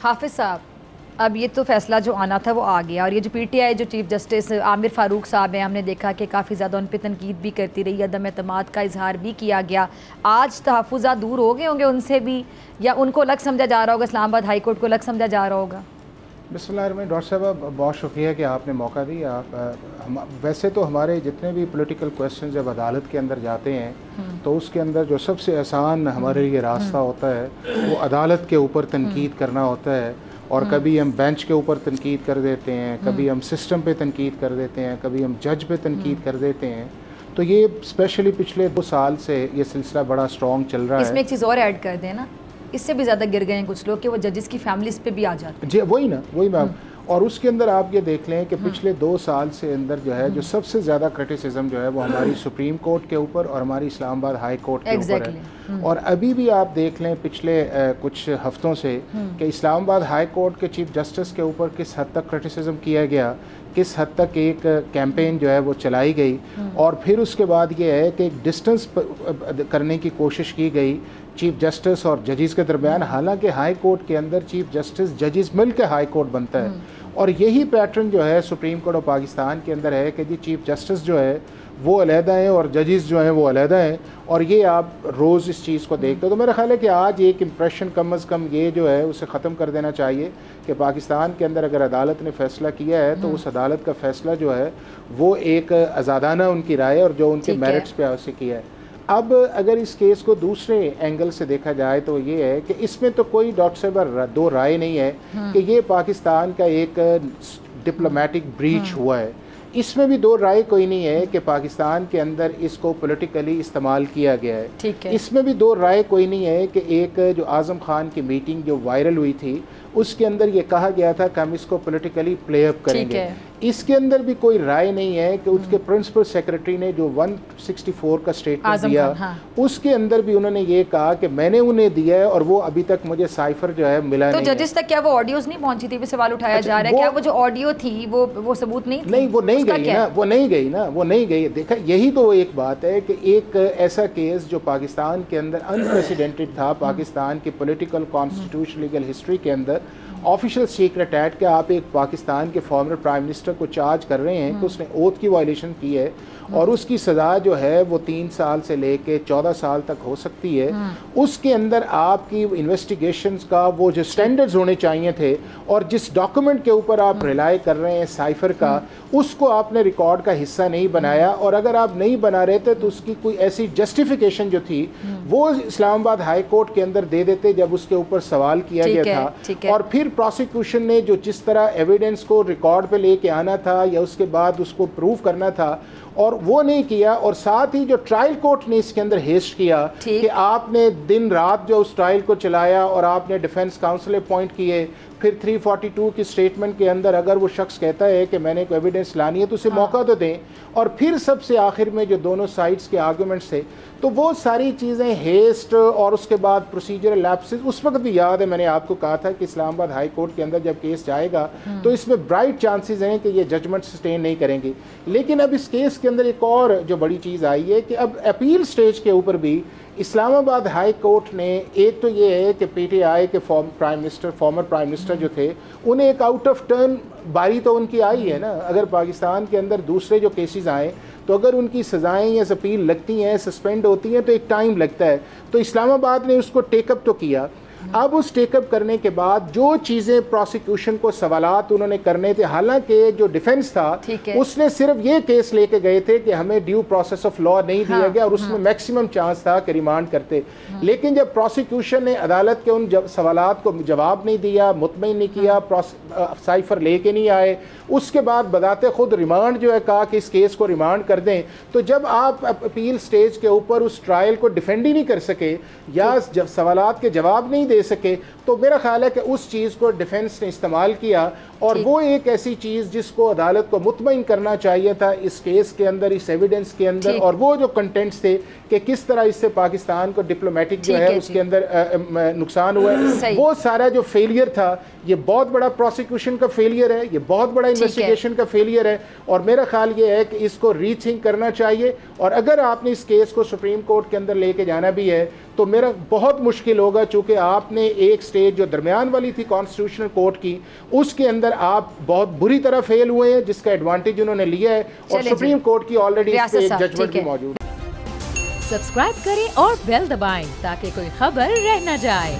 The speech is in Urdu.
حافظ صاحب، اب یہ تو فیصلہ جو آنا تھا وہ آ گیا، اور یہ جو پی ٹی آئی جو چیف جسٹس عامر فاروق صاحب ہیں، ہم نے دیکھا کہ کافی زیادہ ان پہ تنقید بھی کرتی رہی، عدم اعتماد کا اظہار بھی کیا گیا. آج تحفظات دور ہو گئے ہوں گے ان سے بھی، یا ان کو الگ سمجھا جا رہا ہوگا، اسلام آباد ہائی کورٹ کو الگ سمجھا جا رہا ہوگا؟ بسم اللہ الرحمن الرحیم. ڈاکٹر صاحب بہت شکریہ کہ آپ نے موقع دیا. ویسے تو ہمارے جتنے بھی پولیٹیکل کویسچن جب عدالت کے اندر جاتے ہیں تو اس کے اندر جو سب سے آسان ہمارے لیے راستہ ہوتا ہے وہ عدالت کے اوپر تنقید کرنا ہوتا ہے. اور کبھی ہم بینچ کے اوپر تنقید کر دیتے ہیں، کبھی ہم سسٹم پہ تنقید کر دیتے ہیں، کبھی ہم جج پہ تنقید کر دیتے ہیں. تو یہ اسپیشلی پچھلے 2 سال سے یہ سلسلہ بڑا اسٹرانگ چل رہا ہے. اس میں ایک چیز اور ایڈ کر دیں نا، اس سے بھی زیادہ گر گئے ہیں کچھ لوگ کہ وہ ججز کی فیملیز پہ بھی آ جاتے ہیں. جی وہی میم. اور اس کے اندر آپ یہ دیکھ لیں کہ پچھلے 2 سال سے اندر جو ہے جو سب سے زیادہ کرٹیسزم جو ہے وہ ہماری سپریم کورٹ کے اوپر اور ہماری اسلام آباد ہائی کورٹ کے اوپر ہے. اور ابھی بھی آپ دیکھ لیں پچھلے کچھ ہفتوں سے کہ اسلام آباد ہائی کورٹ کے چیف جسٹس کے اوپر کس حد تک کرٹیسزم کیا گیا، کس حد تک ایک کیمپین جو ہے وہ چلائی گئی. اور پھر اس کے بعد یہ ہے کہ ایک ڈسٹنس کرنے کی کوشش کی گئی چیف جسٹس اور ججز کے درمیان، حالانکہ ہائی کورٹ کے اندر چیف جسٹس ججز مل کے ہائی کورٹ بنتا ہے. اور یہی پیٹرن جو ہے سپریم کورٹ آف پاکستان کے اندر ہے کہ جی چیف جسٹس جو ہے وہ علیحدہ ہیں اور ججز جو ہیں وہ علیحدہ ہیں. اور یہ آپ روز اس چیز کو دیکھتے ہو. تو میرا خیال ہے کہ آج ایک امپریشن کم از کم یہ جو ہے اسے ختم کر دینا چاہیے کہ پاکستان کے اندر اگر عدالت نے فیصلہ کیا ہے تو اس عدالت کا فیصلہ جو ہے وہ ایک آزادانہ ان کی رائے اور جو ان کے میرٹس پہ اسے کیا ہے. اب اگر اس کیس کو دوسرے اینگل سے دیکھا جائے تو یہ ہے کہ اس میں تو کوئی ڈاکٹر صاحب 2 رائے نہیں ہے کہ یہ پاکستان کا ایک ڈپلومیٹک بریچ ہوا ہے. اس میں بھی 2 رائے کوئی نہیں ہے کہ پاکستان کے اندر اس کو پولیٹیکلی استعمال کیا گیا ہے. اس میں بھی 2 رائے کوئی نہیں ہے کہ ایک جو اعظم خان کی میٹنگ جو وائرل ہوئی تھی اس کے اندر یہ کہا گیا تھا کہ ہم اس کو پولیٹیکلی پلے اپ کریں گے. اس کے اندر بھی کوئی رائے نہیں ہے کہ اس کے پرنسپل سیکرٹری نے جو 164 کا اسٹیٹمنٹ دیا اس کے اندر بھی انہوں نے یہ کہا کہ میں نے انہیں دیا ہے اور وہ ابھی تک مجھے سائفر جو ہے ملا نہیں. تو ججز تک کیا وہ آڈیوز نہیں پہنچی تھی؟ سوال اٹھایا جا رہا ہے کیا وہ جو آڈیو تھی وہ ثبوت نہیں تھی؟ نہیں وہ نہیں گئی. دیکھا یہی تو ایک بات ہے کہ ایک ایسا کیس جو پاکستان کے اندر انپریسیڈنٹڈ تھا، پاکستان کی پولیٹیکل کانسٹیٹیوشن لیگل ہسٹری کے اندر آفیشیل سیکرٹ ایکٹ کہ آپ ایک پاکستان کے فارمر پرائم منسٹر کو چارج کر رہے ہیں کہ اس نے اوتھ کی وائلیشن کی ہے اور اس کی سزا جو ہے وہ 3 سال سے لے کے 14 سال تک ہو سکتی ہے. اس کے اندر آپ کی انویسٹیگیشنز کا وہ جو سٹینڈرڈز ہونے چاہیے تھے اور جس ڈاکومنٹ کے اوپر آپ ریلائی کر رہے ہیں سائفر کا، اس کو آپ نے ریکارڈ کا حصہ نہیں بنایا. اور اگر آپ نہیں بنا رہے تھے تو اس کی کوئی ایسی جسٹیفیکیشن جو تھی وہ اسلام آباد ہائی کورٹ کے اندر دے دیتے جب اس کے اوپر سوال کیا گیا تھا. اور پھر پروسیکیوشن نے جو جس طرح ایویڈنس کو ریکارڈ پہ لے کے آنا تھا یا اس کے بعد اس کو پروف کرنا تھا اور وہ نہیں کیا. اور ساتھ ہی جو ٹرائل کورٹ نے اس کے اندر ہیسٹ کیا کہ آپ نے دن رات جو اس ٹرائل کو چلایا اور آپ نے ڈیفنس کاؤنسل اپوائنٹ کیے. پھر 342 کی سٹیٹمنٹ کے اندر اگر وہ شخص کہتا ہے کہ میں نے کوئی ایویڈنس لانی ہے تو اسے موقع تو دیں. اور پھر سب سے آخر میں جو دونوں سائڈز کے آرگومنٹس تھے تو وہ ساری چیزیں ہیسٹ اور اس کے بعد پروسیجرل لیپسز. اس وقت بھی یاد ہے میں نے آپ کو کہا تھا کہ اسلام آباد ہائی کورٹ کے اندر جب کیس جائے گا تو اس میں برائٹ چانسز ہیں کہ یہ ججمنٹ سسٹین نہیں کریں گے. لیکن اب اس کیس کے اندر ایک اور جو بڑی چیز آئی ہے کہ اب اپیل سٹیج کے اوپر بھی اسلام آباد ہائی کورٹ نے ایک تو یہ ہے کہ پی ٹی آئی کے فارمر پرائم منسٹر جو تھے انہیں ایک آؤٹ آف ٹرن باری تو ان کی آئی ہے نا. اگر پاکستان کے اندر دوسرے جو کیسز آئیں تو اگر ان کی سزائیں یا اپیل لگتی ہیں سسپینڈ ہوتی ہیں تو ایک ٹائم لگتا ہے. تو اسلام آباد نے اس کو ٹیک اپ تو کیا. اب اس ٹیک اپ کرنے کے بعد جو چیزیں پروسیکیوشن کو سوالات انہوں نے کرنے تھے، حالانکہ جو ڈیفنس تھا اس نے صرف یہ کیس لے کے گئے تھے کہ ہمیں ڈیو پروسیس آف لا نہیں دیا گیا اور اس میں میکسیمم چانس تھا کہ ریمانڈ کرتے. لیکن جب پروسیکیوشن نے عدالت کے ان سوالات کو جواب نہیں دیا، مطمئن نہیں کیا، سائفر لے کے نہیں آئے، اس کے بعد بذات خود ریمانڈ جو ہے کہا کہ اس کیس کو ریمانڈ کر دیں. تو جب آپ اپیل سٹیج کے اوپر اس ٹرائل کو ڈیفینڈ ہی نہیں کر سکے یا جب سوالات کے جواب نہیں دے سکے تو میرا خیال ہے کہ اس چیز کو ڈیفنس نے استعمال کیا اور وہ ایک ایسی چیز جس کو عدالت کو مطمئن کرنا چاہیے تھا اس کیس کے اندر، اس ایویڈنس کے اندر، اور وہ جو کنٹینٹس تھے کہ کس طرح اس سے پاکستان کو ڈپلومیٹک جو ہے اس کے اندر نقصان ہوا ہے، وہ سارا جو فیلئر تھا یہ بہت بڑا پروسیکیوشن کا فیلئر ہے، یہ بہت بڑا انویسٹیگیشن کا فیلئر ہے، اور میرا خیال یہ ہے کہ اس کو ری تھنک کرنا چاہیے. اور اگر آپ نے اس کیس کو سپریم کورٹ کے اندر لے کے جانا بھی ہے تو میرا بہت مشکل ہوگا، چونکہ آپ نے ایک سٹیج جو درمیان والی تھی کانسٹیٹیوشنل کورٹ کی اس کے اندر آپ بہت بری طرح فیل ہوئے ہیں، جس کا ایڈوانٹیج انہوں نے لیا ہے، اور سپریم کورٹ کی آلریڈی اس پہ ایک ججمنٹ بھی موجود ہے. سبسکرائب کریں اور بیل دبائیں تاکہ کوئی خبر رہ نہ جائے.